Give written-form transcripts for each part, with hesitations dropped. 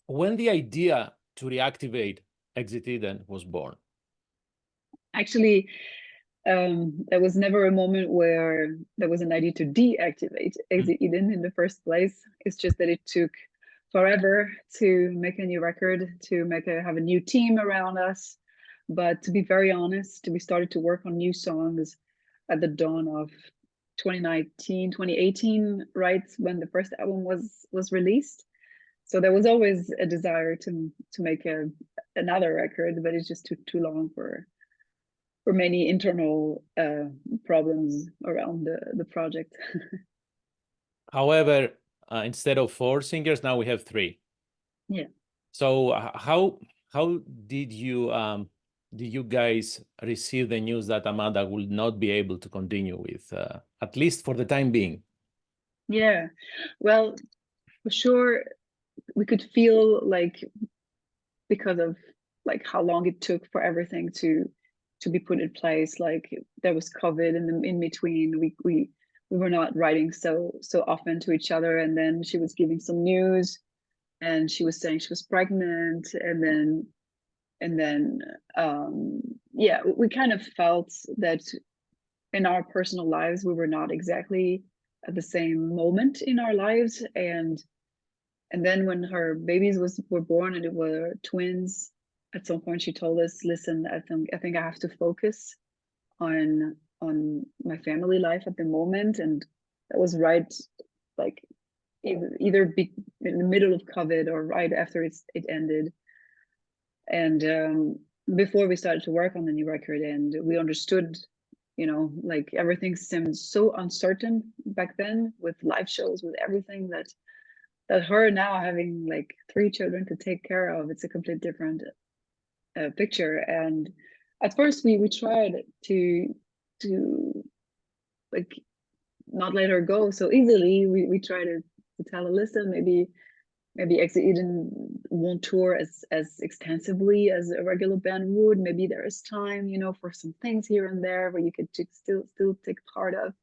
when the idea to reactivate Exit Eden was born? Actually, there was never a moment where there was an idea to deactivate Exit Eden in the first place. It's just that it took forever to make a new record, to have a new team around us. But to be very honest, we started to work on new songs at the dawn of 2019, 2018, right when the first album was released. So there was always a desire to make another record, but it just took too long for many internal problems around the project. However, instead of 4 singers, now we have 3. Yeah. So how did you guys receive the news that Amanda will not be able to continue with, at least for the time being? Yeah, well, for sure, we could feel like, because of like how long it took for everything to be put in place, like there was COVID in between. We were not writing so often to each other, and then she was giving some news, and she was saying she was pregnant, and then yeah, we kind of felt that in our personal lives we were not exactly at the same moment in our lives, and then when her babies were born and it were twins, at some point she told us, listen, I think I have to focus on my family life at the moment. And that was right, like either in the middle of COVID or right after it ended. And before we started to work on the new record, and we understood, like everything seemed so uncertain back then with live shows, with everything, that her now having like 3 children to take care of, it's a complete different picture. And at first we tried to like not let her go so easily. We tried to tell her, listen, maybe Exit Eden won't tour as extensively as a regular band would. Maybe there is time, for some things here and there where you could still take part of.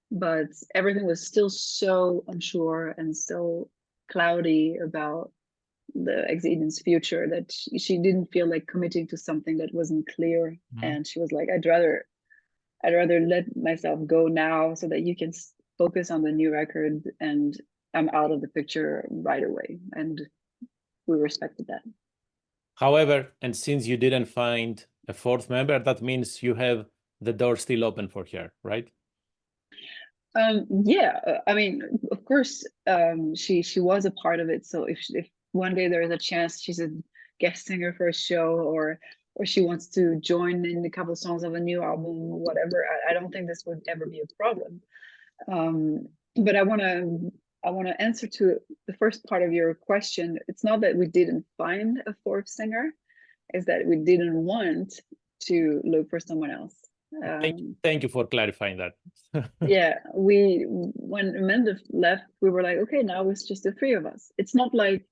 But everything was still so unsure and so cloudy about the Exit Eden's future that she didn't feel like committing to something that wasn't clear. And she was like, I'd rather let myself go now so that you can focus on the new record, and I'm out of the picture right away. And we respected that. However, and since you didn't find a 4th member, that means you have the door still open for her, right? Yeah, I mean, of course, she was a part of it. So if one day there is a chance she's a guest singer for a show, or she wants to join in a couple of songs of a new album, whatever, I don't think this would ever be a problem. But I want to answer to the first part of your question. It's not that we didn't find a 4th singer, it's that we didn't want to look for someone else. Thank you for clarifying that. Yeah, when Amanda left, we were like, okay, now it's just the 3 of us. It's not like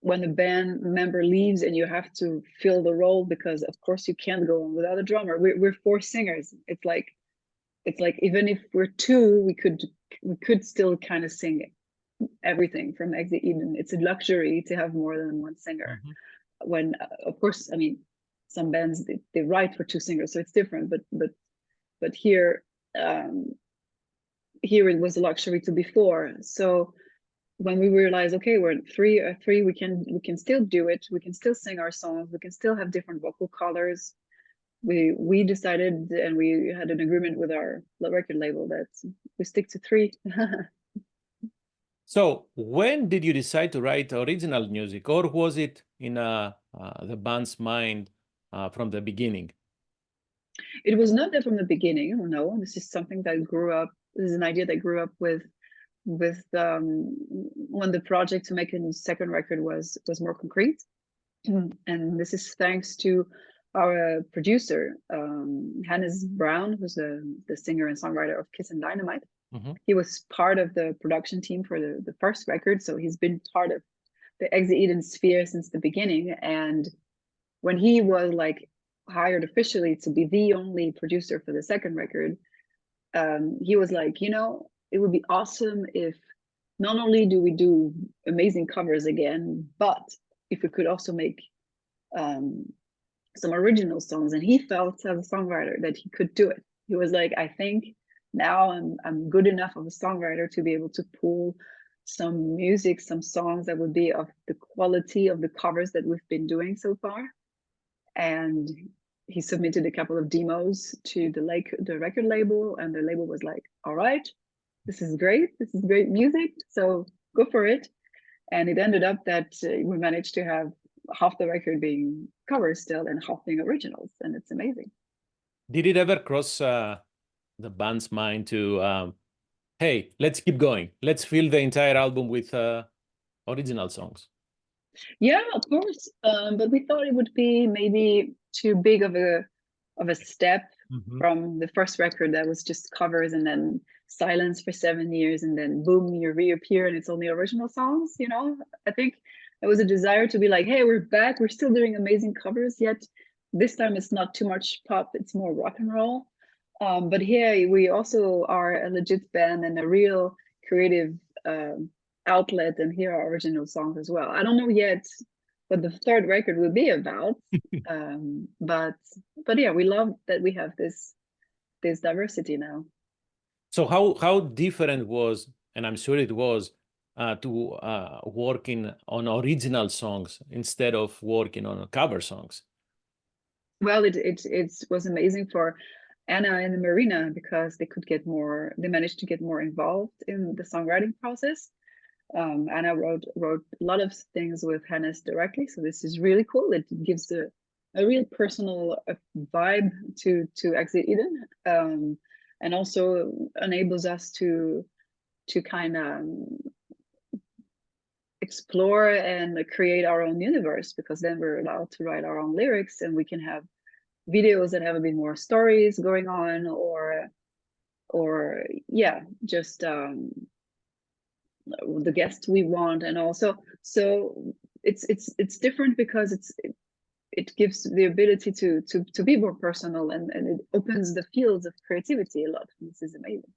when a band member leaves and you have to fill the role, because of course you can't go on without a drummer. We're 4 singers. It's like even if we're 2, we could still kind of sing everything from Exit Eden. It's a luxury to have more than 1 singer. When of course, I mean, some bands they write for 2 singers, so it's different. But here it was a luxury to be 4. So when we realized, okay, we're 3, we can still do it. We can still sing our songs. We can still have different vocal colors. We decided, and we had an agreement with our record label that we stick to 3. So when did you decide to write original music, or was it in the band's mind from the beginning? It was not that from the beginning. No, this is something that grew up. This is an idea that grew up with when the project to make a 2nd record was more concrete. And this is thanks to our producer, Hannes Brown, who's the singer and songwriter of Kiss and Dynamite. He was part of the production team for the first record, so he's been part of the Exit Eden sphere since the beginning. And when he was like hired officially to be the only producer for the 2nd record, he was like, it would be awesome if not only do we do amazing covers again, but if we could also make some original songs. And he felt as a songwriter that he could do it. He was like, I think now I'm good enough of a songwriter to be able to pull some music, some songs that would be of the quality of the covers that we've been doing so far. And he submitted a couple of demos to the record label, and the label was like, all right, this is great music, so go for it. And it ended up that we managed to have half the record being covers still and half being originals, and it's amazing. Did it ever cross the band's mind to, hey, let's keep going, let's fill the entire album with original songs? Yeah, of course, but we thought it would be maybe too big of a step from the first record that was just covers and then silence for 7 years, and then boom, you reappear and it's only original songs. You know, I think it was a desire to be like, hey, we're back, we're still doing amazing covers, yet this time it's not too much pop, it's more rock and roll. But here we also are a legit band and a real creative outlet, and here are original songs as well. I don't know yet what the third record will be about, but yeah, we love that we have this diversity now. So how different was, and I'm sure it was, to working on original songs instead of working on cover songs? Well, it was amazing for Anna and Marina because they managed to get more involved in the songwriting process. Anna wrote a lot of things with Hannes directly, so this is really cool. It gives a real personal vibe to Exit Eden, and also enables us to kind of explore and create our own universe, because then we're allowed to write our own lyrics and we can have videos that have a bit more stories going on, or yeah, just the guests we want. And also, so it's different because it gives the ability to be more personal, and it opens the fields of creativity a lot. This is amazing.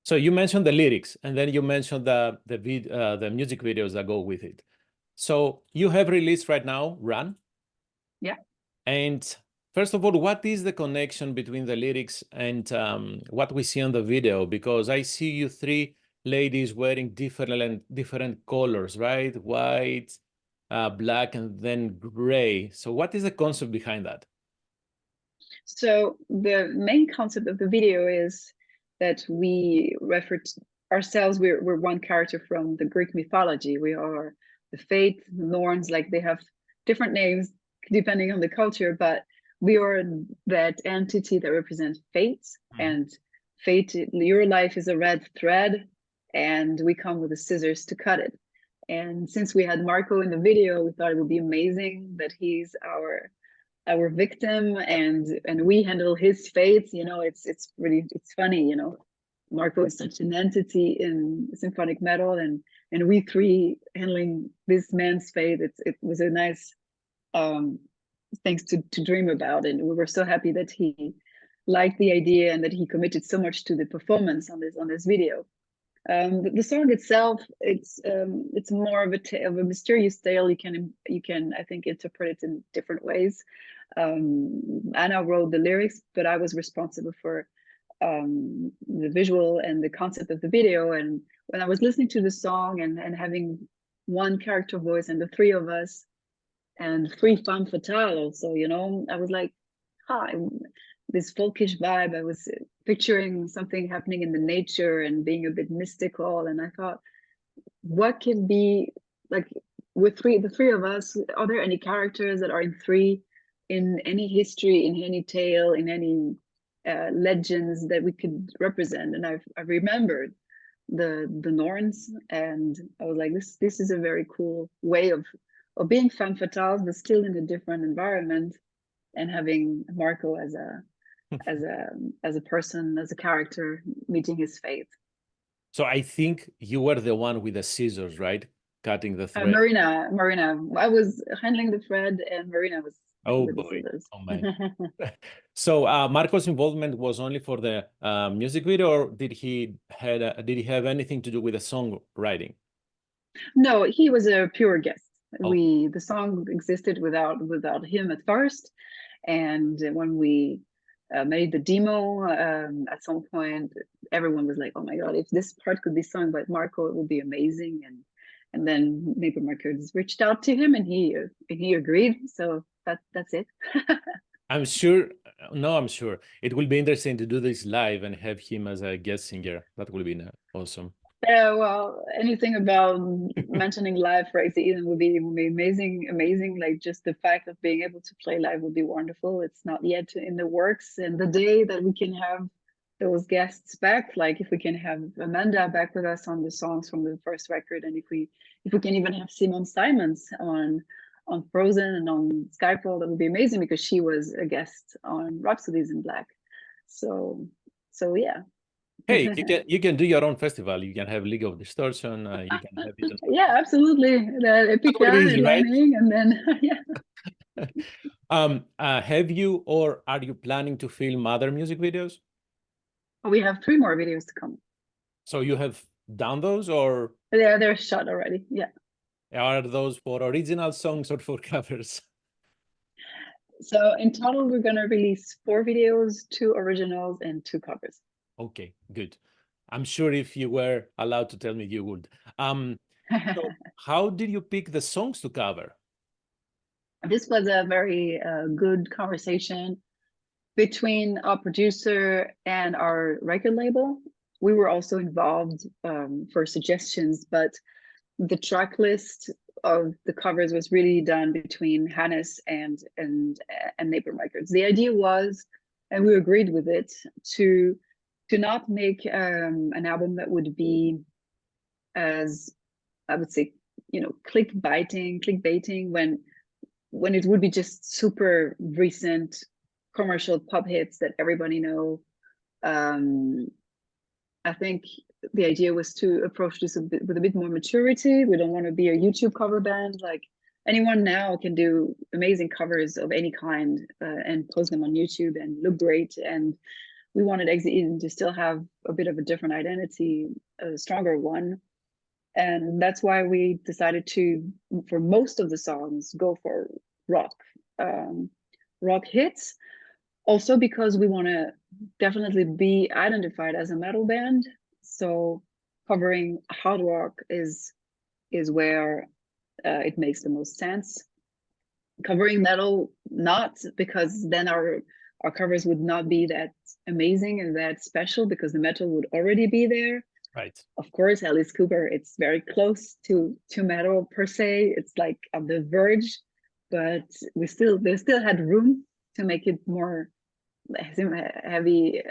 So you mentioned the lyrics, and then you mentioned the music videos that go with it. So you have released right now Run. Yeah. And first of all, what is the connection between the lyrics and what we see on the video? Because I see you three ladies wearing different colors, right? White, black, and then gray. So what is the concept behind that? So the main concept of the video is that we refer to ourselves, we're one character from the Greek mythology. We are the Fate, the Norns, like they have different names depending on the culture, but we are that entity that represents fate. And fate, your life is a red thread, and we come with the scissors to cut it. And since we had Marco in the video, we thought it would be amazing that he's our victim, and we handle his fate. You know, it's funny, you know, Marco is such an entity in symphonic metal, and we three handling this man's fate. It was a nice things to dream about, and we were so happy that he liked the idea and that he committed so much to the performance on this video. The song itself, it's more of a mysterious tale. You can I think interpret it in different ways. Anna wrote the lyrics, but I was responsible for the visual and the concept of the video. And when I was listening to the song and having one character voice and the three of us and three Femmes Fatales also, you know, I was like, hi, this folkish vibe. I was picturing something happening in the nature and being a bit mystical. And I thought, what can be like with the three of us? Are there any characters that are in any history, in any tale, in any legends that we could represent? And I remembered the Norns, and I was like, this is a very cool way of being femme fatale, but still in a different environment, and having Marco as a person, as a character, meeting his fate. So I think you were the one with the scissors, right? Cutting the thread. Marina. I was handling the thread, and Marina was Oh the boy. decisions. Oh man. So Marco's involvement was only for the music video, or did he have anything to do with the songwriting? No, he was a pure guest. Oh, The song existed without him at first, and when we made the demo, at some point, everyone was like, "Oh my God, if this part could be sung by Marco, it would be amazing." And then Napalm Records reached out to him, and he agreed. So that's it. I'm sure. No, I'm sure it will be interesting to do this live and have him as a guest singer. That will be awesome. Yeah, well, anything about mentioning live for Eden would be amazing, amazing. Like just the fact of being able to play live would be wonderful. It's not yet in the works, and the day that we can have those guests back, like if we can have Amanda back with us on the songs from the first record, and if we can even have Simone Simons on Frozen and on Skyfall, that would be amazing because she was a guest on Rhapsodies in Black. So yeah. Hey, you can do your own festival. You can have League of Distortion. You can have it. Yeah, absolutely. The That would be Epica easy, right? headlining, and then yeah. Have you or are you planning to film other music videos? We have 3 more videos to come. So you have done those, or Yeah, they're shot already. Yeah. are those for original songs or for covers? So in total, we're gonna release 4 videos, 2 originals, and 2 covers. Okay, good. I'm sure if you were allowed to tell me, you would. So how did you pick the songs to cover? This was a very good conversation between our producer and our record label. We were also involved for suggestions, but the track list of the covers was really done between Hannes and Napalm Records. The idea was, and we agreed with it, to not make an album that would be as, I would say, clickbaiting when it would be just super recent commercial pop hits that everybody know. I think the idea was to approach this with a bit more maturity. We don't want to be a YouTube cover band. Like anyone now can do amazing covers of any kind and post them on YouTube and look great. And we wanted Exit Eden to still have a bit of a different identity, a stronger one. And that's why we decided to, for most of the songs, go for rock, rock hits. Also because we want to definitely be identified as a metal band. So covering hard rock is where it makes the most sense. Covering metal, not, because then our covers would not be that amazing and that special because the metal would already be there. Right. Of course, Alice Cooper, it's very close to metal per se. It's like on the verge, but they still had room to make it more heavy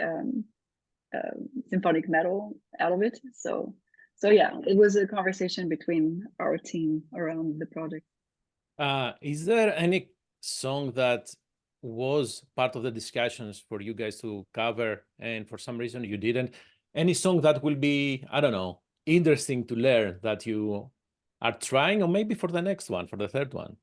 symphonic metal out of it. So yeah, it was a conversation between our team around the project. Is there any song that was part of the discussions for you guys to cover and for some reason you didn't? Any song that will be, I don't know, interesting to learn that you are trying, or maybe for the next one, for the third one?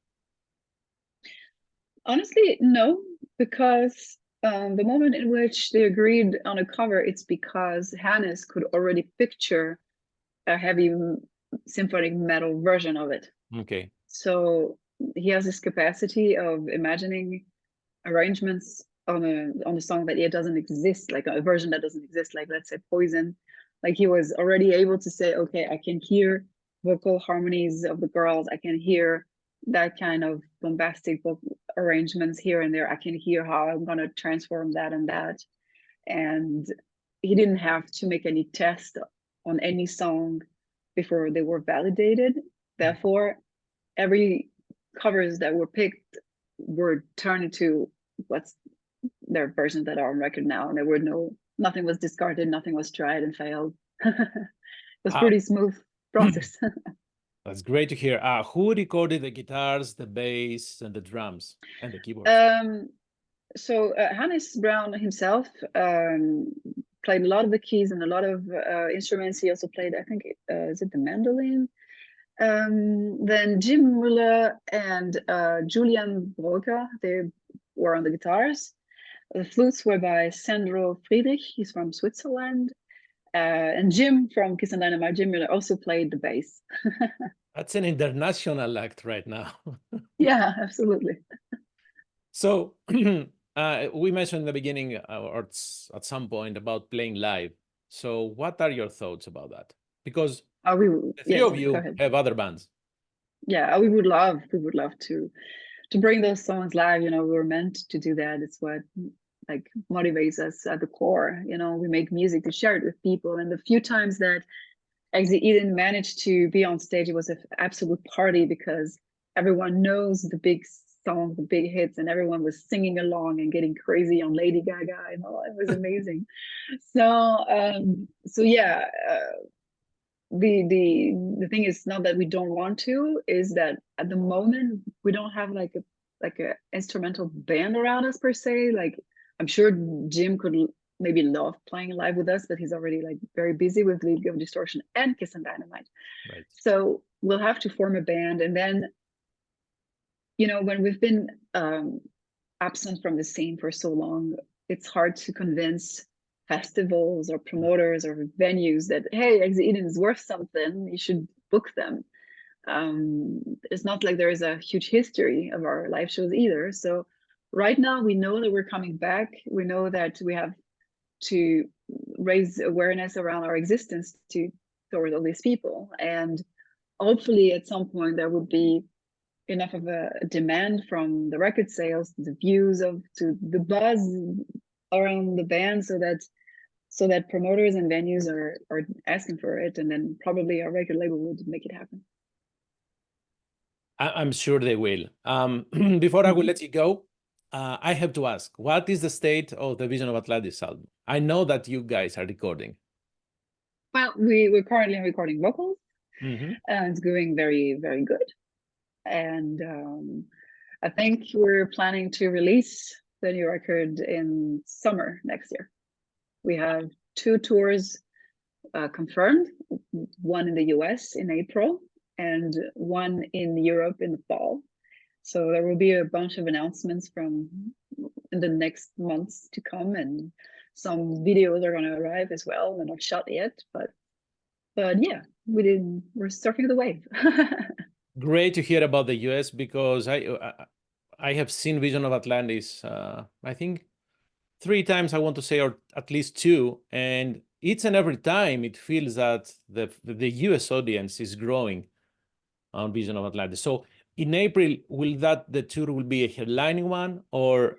Honestly, no, because the moment in which they agreed on a cover, it's because Hannes could already picture a heavy symphonic metal version of it. Okay. So he has this capacity of imagining arrangements on a song that doesn't exist, like a version that doesn't exist, like let's say Poison. Like he was already able to say, okay, I can hear vocal harmonies of the girls, I can hear that kind of bombastic vocal arrangements here and there, I can hear how I'm going to transform that and that. And he didn't have to make any test on any song before they were validated. Therefore, every covers that were picked were turned into what's their versions that are on record now, and nothing was discarded, nothing was tried and failed. It was pretty smooth process. That's great to hear. Who recorded the guitars, the bass, and the drums, and the keyboards? So Hannes Brown himself played a lot of the keys and a lot of instruments. He also played, I think, is it the mandolin? Then Jim Muller and Julian Broker, they were on the guitars. The flutes were by Sandro Friedrich, he's from Switzerland. And Jim from Kiss and Dynamite, Jim Muller, also played the bass. That's an international act right now. Yeah, absolutely. So we mentioned in the beginning or at some point about playing live. So what are your thoughts about that? Because the three of you have other bands. Yeah, we would love to bring those songs live. You know, we were meant to do that. It's what like motivates us at the core. You know, we make music to share it with people. And the few times that Exit Eden managed to be on stage, it was an absolute party because everyone knows the big songs, the big hits, and everyone was singing along and getting crazy on Lady Gaga. You know, it was amazing. So yeah. The thing is not that we don't want to, is that at the moment we don't have like a instrumental band around us per se. Like I'm sure Jim could maybe love playing live with us, but he's already like very busy with League of Distortion and Kiss and Dynamite. Right. So we'll have to form a band, and then you know when we've been absent from the scene for so long, it's hard to convince festivals or promoters or venues that hey, Exit Eden is worth something, you should book them. It's not like there is a huge history of our live shows either. So right now we know that we're coming back. We know that we have to raise awareness around our existence towards all these people, and hopefully at some point there would be enough of a demand from the record sales, the views to the buzz around the band, so that promoters and venues are asking for it, and then probably our record label would make it happen. I'm sure they will. Before I will let you go, I have to ask, what is the state of the Vision of Atlantis album? I know that you guys are recording. Well, we're currently recording vocals, and it's going very, very good. And I think we're planning to release the new record in summer next year. We have 2 tours confirmed, one in the US in April and one in Europe in the fall. So there will be a bunch of announcements in the next months to come, and some videos are going to arrive as well. They're not shot yet, but yeah, we're surfing the wave. Great to hear about the US, because I have seen Vision of Atlantis, I think 3 times, I want to say, or at least 2, and each and every time it feels that the US audience is growing on Vision of Atlantis. So in April, the tour will be a headlining one, or?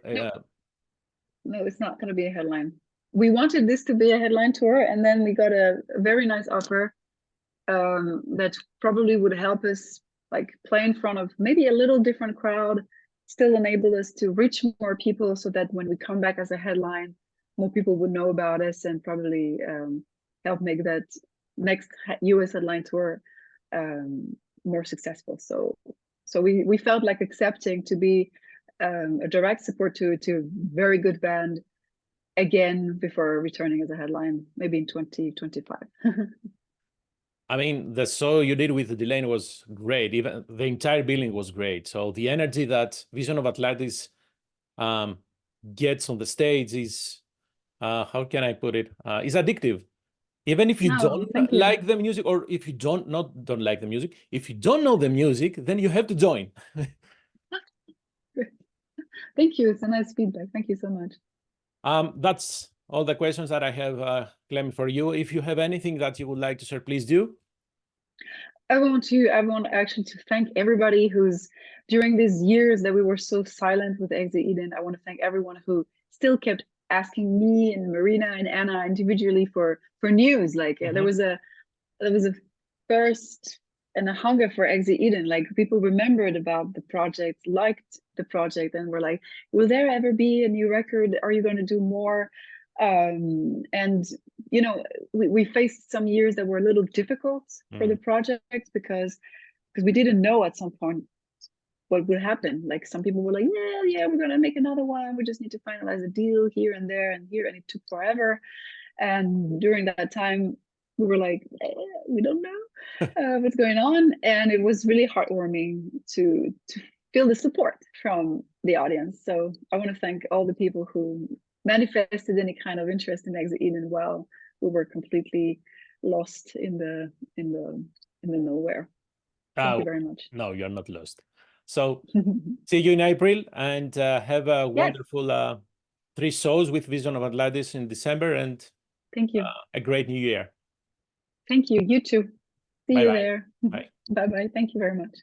No, it's not going to be a headline. We wanted this to be a headline tour, and then we got a very nice offer that probably would help us like play in front of maybe a little different crowd, still enable us to reach more people, so that when we come back as a headline, more people would know about us, and probably help make that next US headline tour more successful. So we felt like accepting to be a direct support to a very good band again before returning as a headline, maybe in 2025. I mean, the show you did with Delauney was great. Even the entire building was great. So the energy that Vision of Atlantis gets on the stage is, how can I put it? Is addictive. Even if you don't like the music, or if you don't like the music, if you don't know the music, then you have to join. Thank you. It's a nice feedback. Thank you so much. That's all the questions that I have, Clem, for you. If you have anything that you would like to share, please do. I want actually to thank everybody who's, during these years that we were so silent with Exit Eden, I want to thank everyone who still kept asking me and Marina and Anna individually for news. Like there was a thirst and a hunger for Exit Eden. Like people remembered about the project, liked the project, and were like, will there ever be a new record? Are you going to do more? And you know, we faced some years that were a little difficult for the project because we didn't know at some point what would happen. Like some people were like, yeah, we're gonna make another one, we just need to finalize a deal here and there and here, and it took forever. And during that time we were like, we don't know. what's going on, and it was really heartwarming to feel the support from the audience. So I want to thank all the people who manifested any kind of interest in Exit Eden while we were completely lost in the nowhere. Thank you very much. No, you're not lost. So see you in April, and have a wonderful 3 shows with Vision of Atlantis in December, and thank you. A great new year. Thank you. You too. See you there. Bye. Bye bye. Thank you very much.